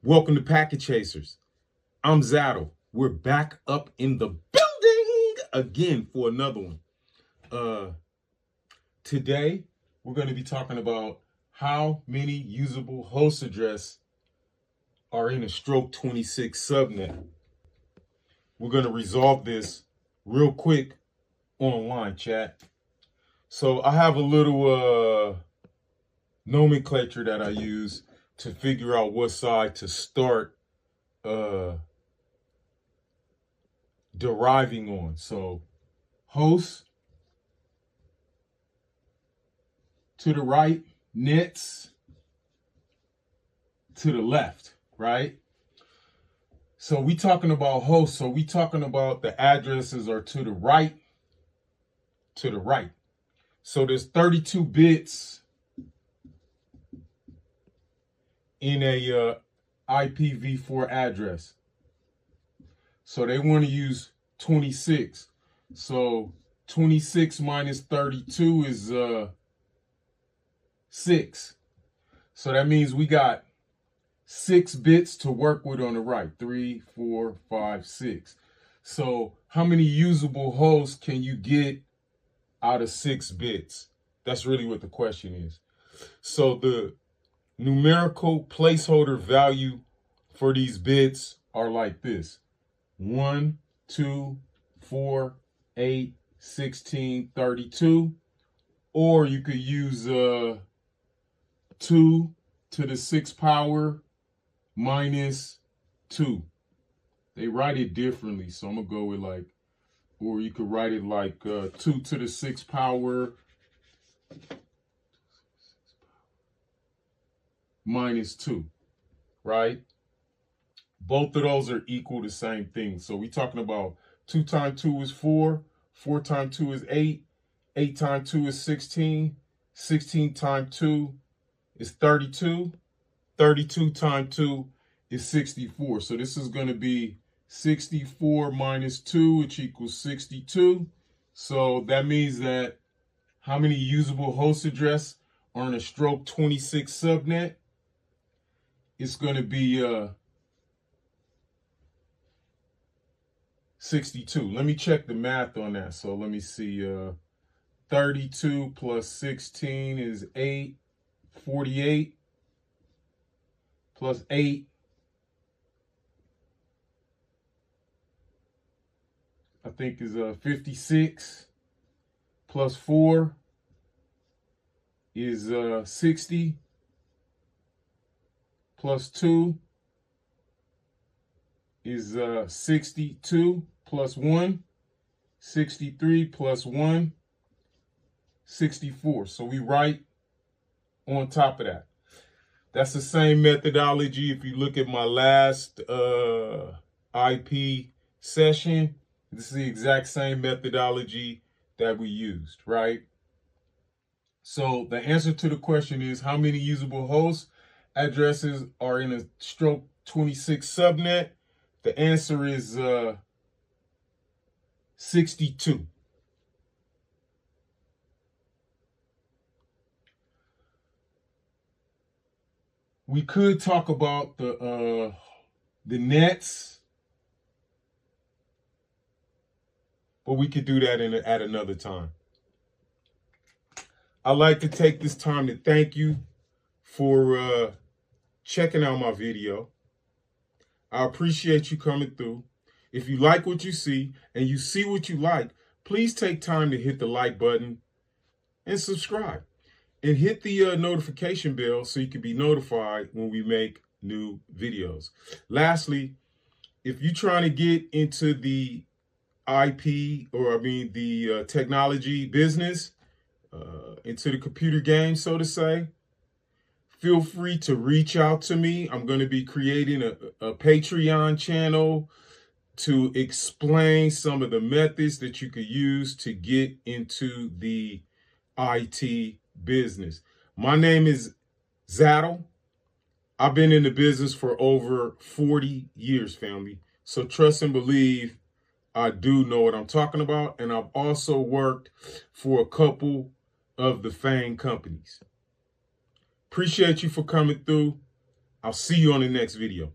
Welcome to Packet Chasers. I'm Zattel. We're back up in the building again for another one. Today, we're going to be talking about how many usable host addresses are in a stroke 26 subnet. We're going to resolve this real quick online, chat. So I have a little nomenclature that I use to figure out what side to start deriving on. So hosts to the right, nets to the left, right? So we talking about hosts. So we talking about the addresses are to the right, So there's 32 bits in a IPv4 address. So they want to use 26. So 26 minus 32 is 6. So that means we got 6 bits to work with on the right. 3, 4, 5, 6. So how many usable hosts can you get out of 6 bits? That's really what the question is. So the numerical placeholder value for these bits are like this: 1, 2, 4, 8, 16, 32. Or you could use 2 to the 6th power minus 2. They write it differently, so I'm going to go with like, or you could write it like 2 to the 6th power minus 2, right? Both of those are equal to the same thing. So we're talking about 2 times 2 is 4, 4 times 2 is 8, 8 times 2 is 16, 16 times 2 is 32, 32 times 2 is 64. So this is going to be 64 minus 2, which equals 62. So that means that how many usable host addresses are in a stroke 26 subnet? It's going to be 62. Let me check the math on that. So let me see. 32 plus 16 is 8. 48 plus 8. I think is 56. Plus 4 is 60. Plus 2 is 62. Plus 1, 63 plus 1, 64. So we write on top of that. That's the same methodology. If you look at my last IP session, this is the exact same methodology that we used, right? So the answer to the question is, how many usable host addresses are in a stroke 26 subnet? The answer is 62. We could talk about the nets, but we could do that at another time. I'd like to take this time to thank you for checking out my video. I appreciate you coming through. If you like what you see and you see what you like, please take time to hit the like button and subscribe. And hit the notification bell so you can be notified when we make new videos. Lastly, if you're trying to get into the the technology business, into the computer game, so to say, feel free to reach out to me. I'm going to be creating a Patreon channel to explain some of the methods that you could use to get into the IT business. My name is Zattel. I've been in the business for over 40 years, family. So trust and believe I do know what I'm talking about. And I've also worked for a couple of the FANG companies. Appreciate you for coming through. I'll see you on the next video.